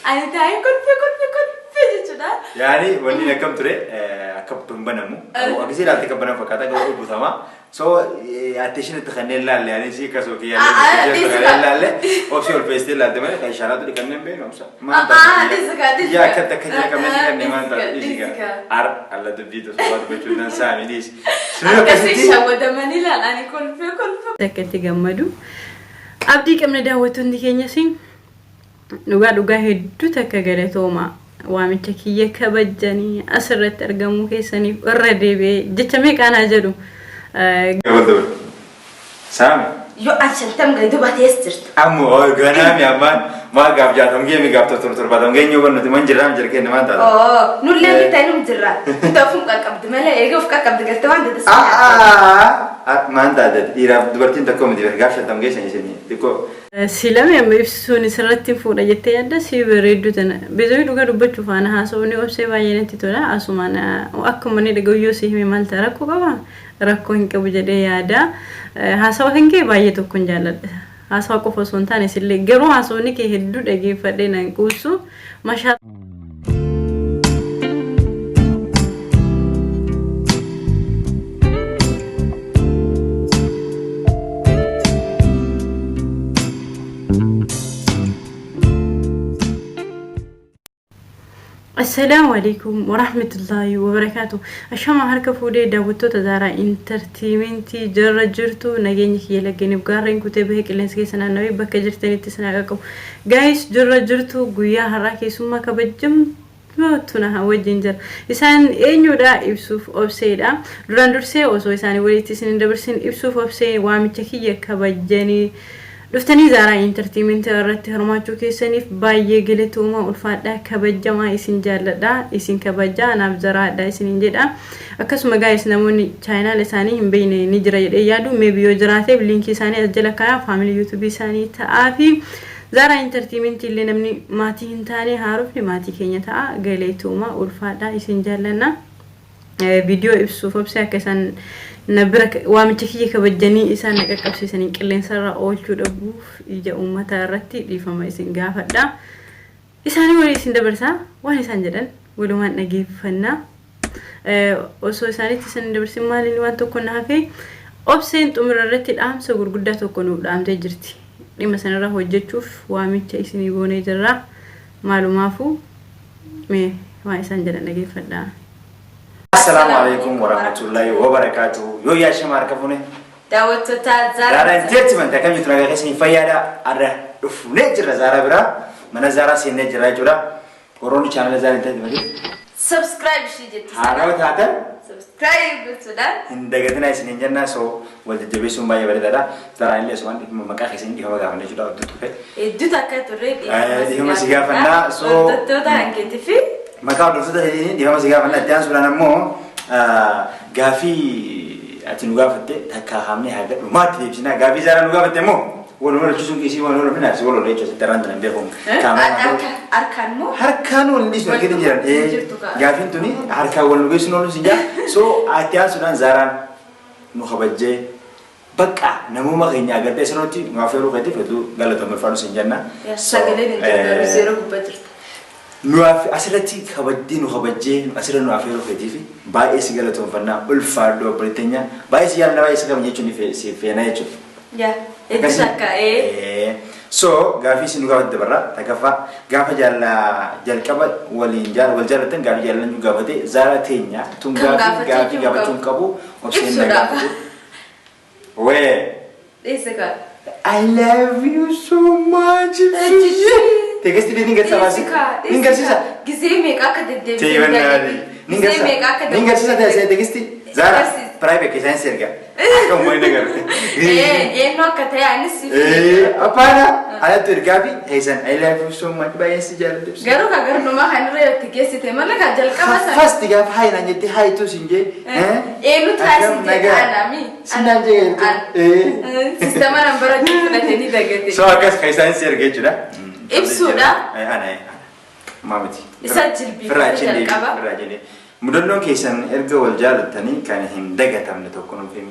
أنا تاعي كل في جدا يعني وني نكمل ترى أكبر بنامو أو أكيد لا تكبر فكذا قالوا بثما so attention تخنين لا يعني شيء كسوكي يعني لا option بس لا تمام كإشارات اللي كنا بينهم ما ديسك يا كده كده كمان كنا ما أنت ديسك الله تبدي تصور بتشوفنا سامي ديس كسي شو دمني لا أنا كل في تكتي جمدو أبدي كم نداوتون دي كينيا سين نوغا هدو تكاغري توما وامتكيه كبجاني أسرت أرجمو كيساني الردي بي جتمي كان أجدو قبل سامي يو عشان تم قيدو باتيسترت أمو غنام يا مان ما قاب جاتهم جيمي قاب تطور بعدهم جيني يوبن نتمنى جرام جركي نمان تادا نولي بتاعي نمجرا تافهم كاكب دملا يجوف كاكب دقت وان ده ما أنت هذا إيرا دبرتين تكوم دي بهجاش تام جيش يعني تكو سلام يا ميفسوني سرتي فورا جتة يدا سيبريدو تنا بيزوي دوغا ربطو فانا هاسوني وبسي باينة تطورا أسمانا وأكم مني دقو يوسي همي مالتا ركو كبا ركو هنك بجدي يادا هاسوا هنك بايتو كنجالد هاسوا كفو سونتاني سيلي جرو هاسوني كي هدو دقي فدينا نكوسو مشا السلام عليكم ورحمة الله وبركاته. أشما هركب فودي داوتو تزارا انترتيمنتي جرجرتو نجينك يلقيني بقارن كتبه كلنسكي سنة نبي بك جرتني تسناقكم. جايس جرجرتو قويا هراكي ثم كبجم تونا هوا جنجر. إنسان إنيو دا إبسوف أبسيدا دوراندورسي أوسو إنسان وليتي سنين دبرسين إبسوف أبسي وامتكية كبجاني لفتني زارا انترتيمنت رت هرماچو كيسنيف باي غلتوما الفادا كبجما اسين جالدا اسين كبجا انا بزرا دا اسين جدا اكسما غايس نموني چاينا لساني بين نجرا يادو ميبيو جراتي لينكي ساني اجلكا فاميلي يوتيوب ساني تافي زارا انترتيمنت اللي نمني ماتي انتاني هاروفني ماتي كينيا تا غليتوما الفادا اسين جالنا فيديو ابسوف ابسا كسان نبرك وامتكيه كبجني إنسان نكاكسي سنين كلين سرّا أولشوا دبوف إجا أمتا رتي لفما إسن غافدا إنسان ولي إسن دبرسا وان إنسان جدن ولوان نجيب فنا وصو إنساني تسن دبرسي مالي نوان توقنا في أبسين تمر رتي الأهم سوغر قدّا توقنو الأهم تجرتي لما سنرى وجه تشوف وامتك إسن يبوني جرّا مالو مافو مي وان إنسان جدن نجيب فدا السلام عليكم ورحمة الله وبركاته. يو يا شمار كفوني. داوتو تا زارا. زارا انترتيمنت كم يتراجع كسني فيادا أره نجر زارا برا من زارا سين نجر جورا كوروني channel زارا انترتيمنت. سبسكرايب شيء جت. هذا هذا. سبسكرايب بتودا. هندقة تنا سين جننا سو ولد جبسون باي بري دادا زارا إني سوان دي مكان كسين دي هوا كمان جورا دوتوفه. دو تاكل تريد. دي هم سيجا فنا سو. دوتو تانك تفي. مكان دوتو ده دي هم سيجا فنا ديان سولا نمو غافي أتنوغافته تكاهمني هذا ما تيجينا غافي زارا نوغافته مو ولولا تشوفون كيسي ولولا من ناس ولولا يجلس تراندنا بيهم أركان مو هركان ولنيش نكيد جيران غافين توني هركان ولنوغيش نولو سجى سو أتيان سودان زارا نخبجة بقى نمو ما غني أقدر تسنوتي غافيرو كتير فدو غلطة مرفانو سنجنا سجلين إنتو زيرو ببتر نوافي أسرتي خبدي نخبجة أسرة نوافيرو كتير بايس غلطة مرفانا الفاردو بريتانيا بايس يالنا بايس كم يجوني في فينا يجون يا إتساكا so غافي سنو غافي دبرة تكفى غافي جال كبا والإنجال والجالتن غافي جالن غافي زارتينيا تون غافي تون كابو وسين غافي وين إيسكا I love you so much. Tegesti di ningat sama sih. Ningat sisa. Gizemi kakak dede. Ningat sisa deh saya tegesti. Zara. Private kisah serga. Kamu mau dengar? No katanya anis sih. Apa na? Ada tuh Gabi. Heisan I love you so much. Bayar sih jalan terus. Garu kagar nomah hanre tegesti tema lah kajal kawasan. Fast tiga hai nanya ti hai tuh sinje. Lu terasa sih anami. Sinan je. Sistema number aja sudah jadi begitu. So akas kisah serga juga. Ibsuda. Aneh. Mamati. Isa jilbi. Ferajini. مدلون كيسان إرجع والجال التاني كان هم دقة تامن توكلون فيهم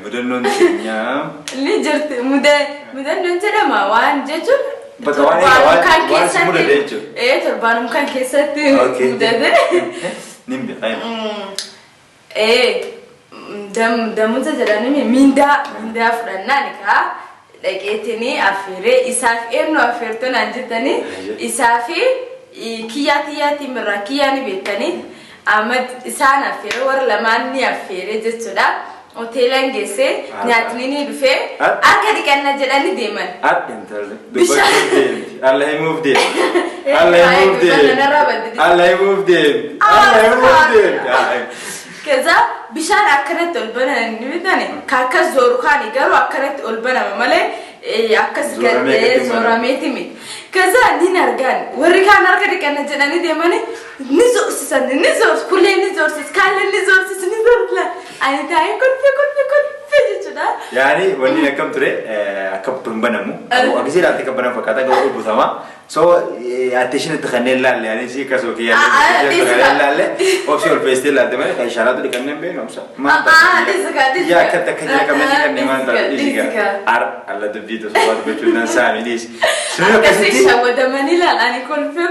مدنون تينيا جرت مدنون تلما وان جتو بتواني وان سمودا ديجو إيه تربانم كان كيسات مدد نيم بقيم إيه دم متجراني minda فرناني كا لقيتني أفيري إساف إنه أفيرتون أنجتني إسافي كياتي مرة كياني بيتني أمد إسان أفيري ورلماني أفيري جتودا أوتيلان جيسي ناتنيني بفي أكاد كنا جراني ديمان أنتر الله يموف ديم الله يموف ديم الله يموف ديم الله يموف ديم كذا بشان أكنت البنا نبتني كاكا زورخاني قالوا أكنت البنا مملة أكس زوراميتي ميت كذا نينارجان وريكان أركض كنا جناني ديماني نزور سيسان نزور كله نزور سيس كله نزور سيس نزور لا أنا تاعي كل في جدا يعني وني نكمل ترى أكبر بنامو أو أكيد أنت كبرنا فكذا قالوا بثما so attention تخنين لا يعني شيء كسو كي يعني تخنين لا option peste لا تمام إشارة تو دكانين بين نمسا ما يا كده كده كمان كده ما أنت إيشيكا الله تبدي تصوات بتشوفنا سامي ليش شنو كسي شو ده مني لا أنا كل في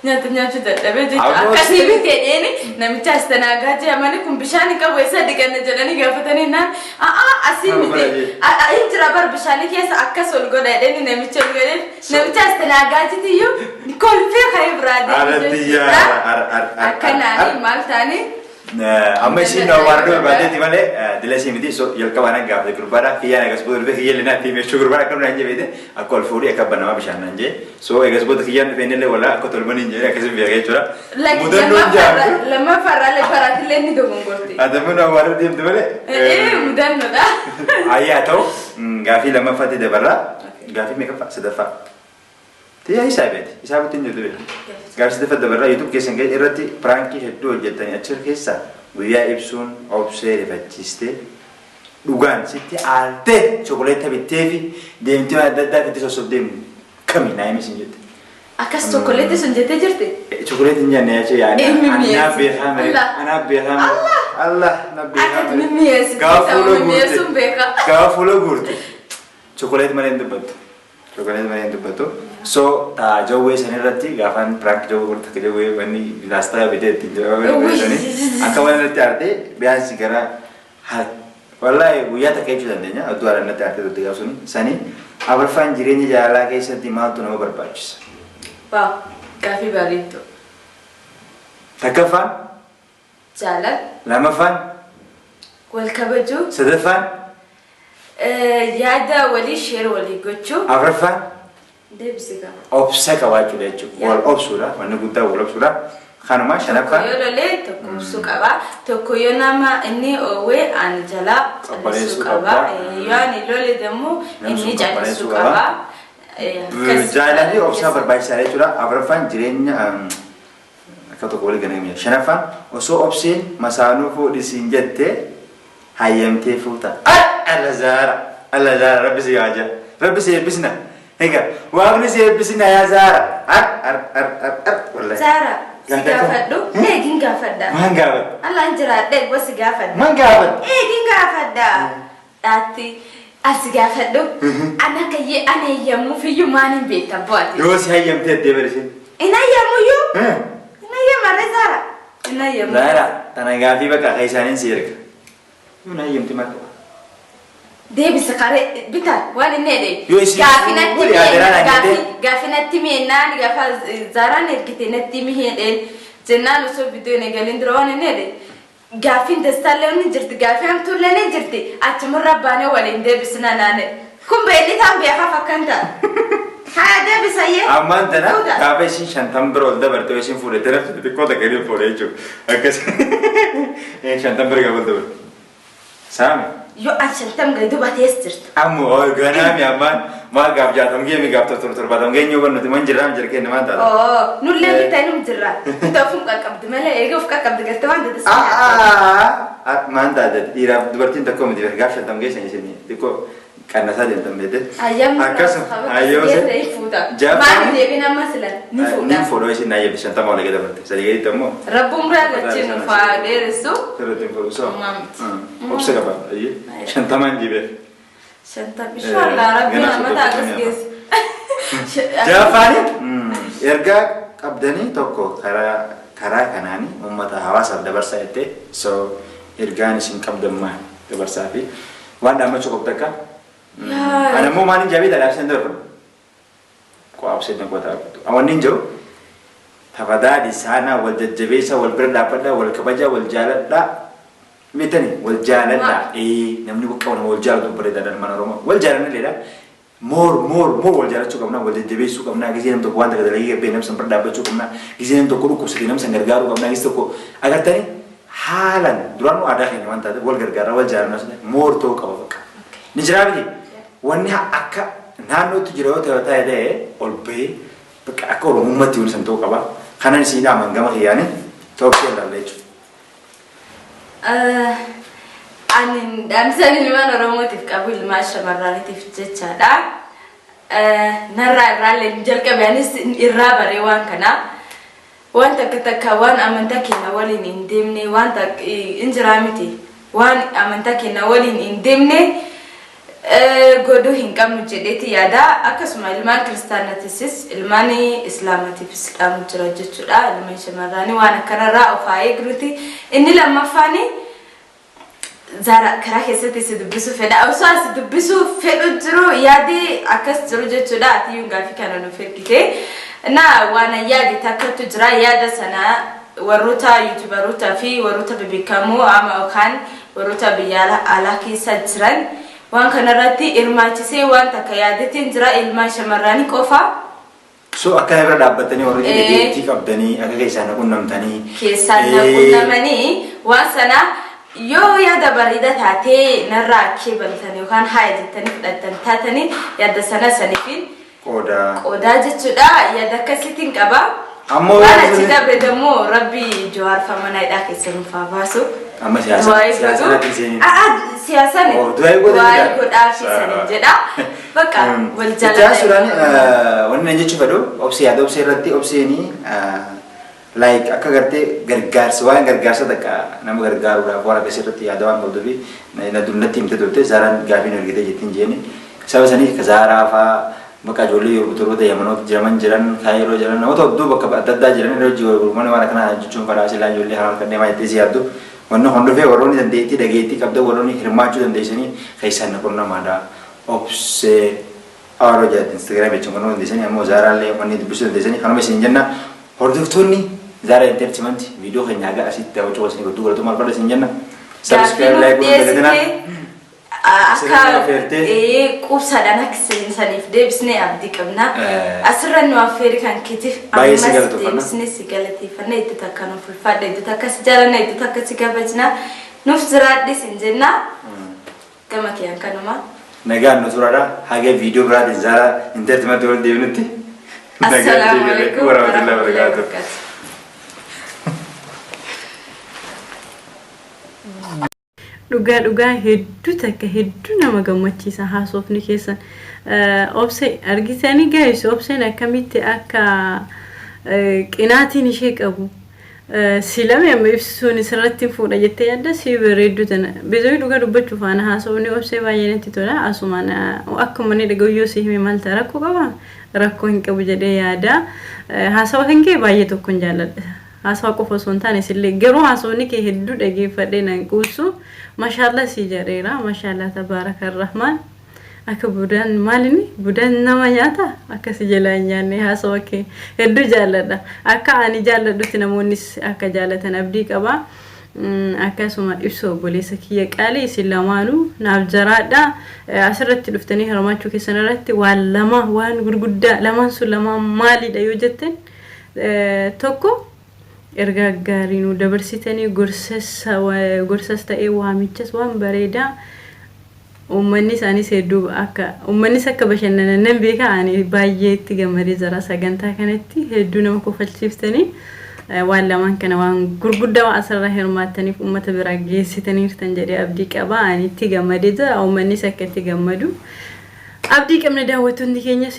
نيات ده بيجي كسي بتيجي نمشي استناقات يا ماني كم بشاني كويسة دكانة جلاني قافتني نا أسيب بتي أنت رابر بشاني كيس أكسر الجودة ده نمشي الجودة نمشي استناقات تيجي كل في خير برادي أكناني مالتاني أما شيء نوارد بعدين تمالي دلسي مدي سو يلكوانا قابل كربارا كيا نعكسبود به كيا لنا تيمي شو كربارا كنا نجي بيده أكل فوري أكبر نما بيشان نجي سو يعكسبود كيا نفيني له ولا أكتر من نجي يعكسب بيجي شورا لما فرا تلني دوغون قلتي هذا من نوارد ديم تمالي إيه مدن ندا أياتو قافي لما فاتي دبرا قافي ميكا سدفا تيجي حسابات تنجدوا به قال سيدفع دبرة يوتيوب كيسن جاي إرتي برانكي هدول جتاني أشر كيسا ويا إبسون أوبسير فتشيسته دوغان سيتي آلته شوكولاتة بتيفي ديم تيما دادا في تسوس ديم كمي نايم سنجت أكاس شوكولاتة سنجت جرتي شوكولاتة نجاني أشي يعني أنا بيخام أنا بيخام الله نبيخام أكيد مميز كافولو غورتي شوكولاتة ما ندبت شوكولاتة ما ندبتو so ta jauwe sanirratti gaafan prank jauwe gurta ke jauwe wani lasta bide ti jauwe sani akawan natti arte biasa gara hal wallahi buya ta keju dandenya aduara natti arte to tiga suni sani abarfan jirenya jala ke santi mal tu nama berbachis wow kafi barito takafan jalan lama fan wal kabaju sadafan yada wali share wali gochu abarfan دبسيكا أوبسك واجد ليجو وال أوبسولا ونقطة وال أوبسولا خانما شنبكا تكويو للي تكو سكابا تكويو نما إني أوي أنجلا سكابا يعني لولي دمو إني جالي سكابا جايلاني أوبسا برباي ساري جورا أبرفان جرين كتو قولي كنيميا شنفان وسو أوبسين مسانو فو ديسينجتة هايم تيفوتا الله زارا ربي سياجا ربي سيبسنا هيك واغني سيبسنا يا زارا والله زارا سيغافدو إيه غافدا ما غافد الله انجرا دك بس غافدا ما غافد إيه غافدا داتي أسيغافدو أنا كي أنا يمو في يوماني بيتا بواتي يوسي هاي يمتى دبرسين إنا يمو يو إنا يمو زارا إنا يمو زارا تنا غافي بقى خيسانين سيرك يونا يمتى ما ديبي سكاري بيتا وانا نيدي غافي نتيمي ناني غافا زارا نركتي نتيمي هين جنان وسو فيديو نغالين دروانا نيدي غافي دستالوني جرتي غافي ام تولاني جرتي اتمر رباني ولين ديبي سناناني كم بيلي تام بيخا فكانتا هذا بسيه aman tana kabe sin shantam bro da barte sin fure teraf de ko da keri fure chu akas shantam bro gabal da sam يو عشان تم قيدو باتيسترت أمو أورجانام يا مان ما قاب جاتهم جيمي قاب تطور بعدهم جاي نيوبر نتمنى جرام جركين ما ترى نولي بتاعهم جرا تفهم كاب دملا يجوا فكا كاب دقت ما عندك ما عندك إيرا دبرتين تكوم دي برجع شتام جاي سني ديكو karena saja tempat Ayam Akas, ayo saya fuda. Japan. Mana dia bina masalah? Ni ini fuda. foto isi naya bisa tamu lagi dapat sedikit itu mau Rabbum berada cinu fa deresu. terus info so Mamam. opsi apa iya shantaman jibe Shanta bishallah Rabbi mata akas ges. Japan erga abdani toko kara kanani ummata hawasa dabar saite so ergani sin kabdamma dabar safi wanda ma cukup taka ana mo mani jabi dalam sendor ko absen ko ta awan ninjo tabada di sana wal jajjabesa wal berda pada wal kabaja wal jalada mitani wal jalada namni ko kawana wal jalada berda dan mana roma wal jalada leda more wal jalada cukup na wal jajjabesu cukup na gizi nam to wanda kada lagi be nam sam berda ba cukup na gizi nam to ko sedinam sam gargaru cukup na gizi ko agar tani halan duranu ada ini wanta wal gargara wal jalada more to kabaka ni jarabi wani akka nanu tu jiro ta ta de olbe baka ako ummati un santo kaba kanan sina mangama yani to kela lecho anin damsan ilman romotif qabil masha marranitif jechada narra ralen jalka banis irra bare wan kana wanta katakawan amantaki na walin indimne wanta injiramiti wan amantaki na walin indimne godo hinkam jedeti yada akasuma ilman kristanatis ilmani islamatif islam jirajechuda ilman shamarani wana kanara ofaaye gruti inni lamma fani zara kara kesati sidubisu feda awsa sidubisu fedu jiro yadi akas jiro jechuda atiyun gafikana no fekite na wana yadi takatu jira yada sana waruta youtuberuta fi waruta bibikamu ama okan waruta biyala alaki sajran wan kanarati irmaachise wan takayadatin jira ilma shamarani qofa so akka ibra dabbatani warri deetti qabdani akka keesana qunnamtani keesana qunnamani wan sana yo yada barida taate narra kebaltani kan haayatani fudatan taatani yada sana sanifin qoda jechuudha yada kasitin qaba ammo wala tida bedamo rabbi jawar famana ida kesan fa basu amma siyasa tisini siyasa ne duai goda fisani jeda baka wal jala surani wannan je chufado opsi ada opsi ratti opsi ni like akka garte gargarsa waan gargarsa taka nama gargaru da wala besirati ada wan bodobi na dunnati imtedote zaran gafin ergite jetin jeni sabasani kazara fa baka joli yuruturo de yamano jaman jiran khairo jiran no to du baka dadda jiran ro jiwo mone wala kana juchun fara sila joli haral kadne ma tesi adu wannan hondo fe waroni dandeeti dageeti kabda waroni hirmaachu dandeesani khaysan kunna mada opse aro jat instagram e chungono dandeesani amo zarale mani dubisu dandeesani kana mesinjanna hordoftoni zara entertainment video khanyaga asitta wacho wasni ko dugala to mal bada sinjanna subscribe like gudana akka qubsa danak sanif debsne abdi qabna asran wa afrikan kitif amma debsne sigalati fanna itakano fulfada itakas jarana itakas gabajna nufzra disinjenna kama kiyan kanuma naga nuzurada hage video brad zara entertainment wal devenuti assalamu alaikum warahmatullahi wabarakatuh dhugaa hedduu takka hedduu nama gammachiisa haasofni keessan obse argisanii guys obseen akkamitti akka qinaatiin ishee qabu silame amma ibsuun isirratti fuudha jettee yaadda si bareeddu tana bezoi dhugaa dubbachuuf ana haasofni obsee baay'ee natti tola asumaan akkuma ni dhagayyoo si hime maal ta'a rakkoo qaba rakkoo hin qabu jedhee yaada haasawa kan kee baay'ee tokkoon jaalladha hasawa qofa son taane sille garuu hasawni ke heddu dhageeffadhe nan quusu mashallah si jareera mashallah tabarakallah rahman akka budan malini budan nama nyaata akka si jala nyaanne hasawa ke heddu jaalladha akka ani jaalladhutti namoonni akka jaalatan abdii qaba akkasuma ibsoo boleessa kiyya qaalii isin lamaanuu naaf jaraadha asirratti dhuftanii hirmaachuu keessan irratti waan lama waan gurguddaa lamaan sun lamaan maalidha yoo jetten tokko erga gaariinu dabarsitanii gorsas ta'ee waamichas waan bareeda ummanni isaaniis hedduu akka ummannis akka bashannanan beeka ani baay'ee itti gammadee jira sagantaa kanatti hedduu nama kofalchiiftanii waan lamaan kana waan gurguddaa asirra hirmaattaniif uummata bira geessitaniirtan jedhee abdii qaba ani itti gammadee jira uummannis akka itti gammadu abdii qabna daawwattoonni keenyas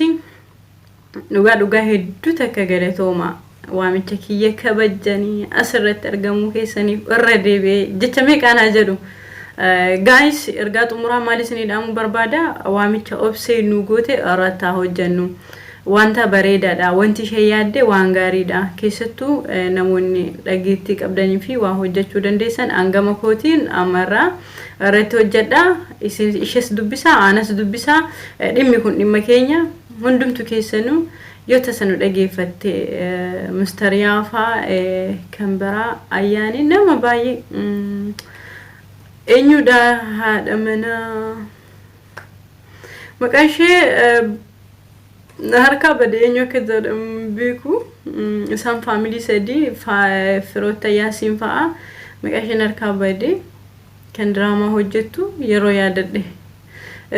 dhugaa hedduu takka galatooma waamicha kiyya kabajjanii asirratti argamuu keessaniif irra deebi'ee jecha meeqaan haa jedhu guys ergaa xumuraa maal isiniidhaamu barbaada waamicha obsee nu goote irratti hojjennu wanta bareedaadha wanti ishee yaadde waan gaariidha keessattuu namoonni dhageettii qabdanii fi waa hojjechuu dandeessan hangama kootiin amarraa irratti hojjedha ishees dubbisaa anas dubbisaa dhimmi kun dhimma keenya hundumtu keessanuu yoo tasanu dhageeffatte mustariyaafaa kan biraa ayyaanii nama baay'ee eenyudha haadha mana maqaan ishee harka bade eenyu akka jedhamu beeku isaan faamilii sadii firoota yaasiin fa'a maqaan isheen harka bade kan diraamaa hojjettu yeroo yaadadhe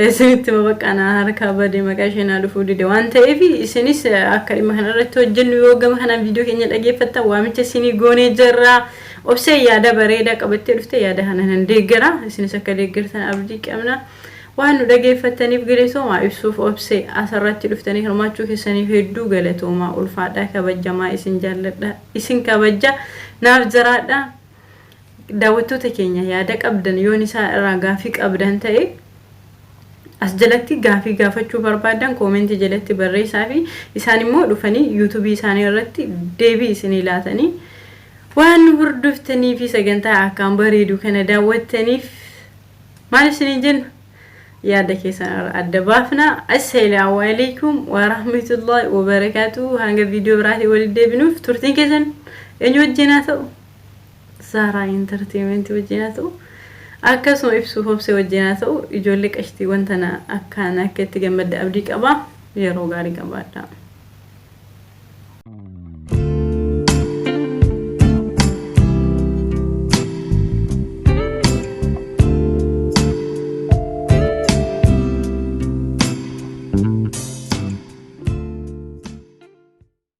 isinitti mabaqana harka bade maqaan isheen dhufuu dide waan ta'eef isinis akka dhimma kanarratti hojjennu yoo gama kanaan viidiyoo keenya dhageeffattan waamicha isinii goonee jirra obsee yaada bareedaa qabattee dhufte yaada hanan deeggara isinis akka deeggartan abdii qabna waan nu dhageeffataniif galatooma ibsuuf obsee asirratti dhuftanii hirmaachuu keessaniif hedduu galatooma ulfaadhaa kabajamaa isin jaalladha isin kabajja naaf jiraadha daawwattoota keenya yaada qabdan yoon isaa irraa gaafii qabdan ta'e as jalatti gaafii gaafachuu barbaadan koomentii jalatti barreessaa fi isaan immoo dhufanii yuutuubii isaanii irratti deebii isinii laatanii waan hordoftanii fi sagantaa akkaan bareedu kana daawwattaniif maal isiniin jennu yaada keessan adda baafna assalaamu alaykum wa rahmatullahi wa barakatuh hanga viidiyoo biraatii walitti deebinuuf turtiin keessan eenyu wajjin haa ta'u Zara Entertainment wajjin haa ta'u akkasuma ibsuuf obsee wajjin haa ta'u ijoollee qashtii wanta akkaan akka itti gammadde abdii qaba yeroo gaarii qabaadha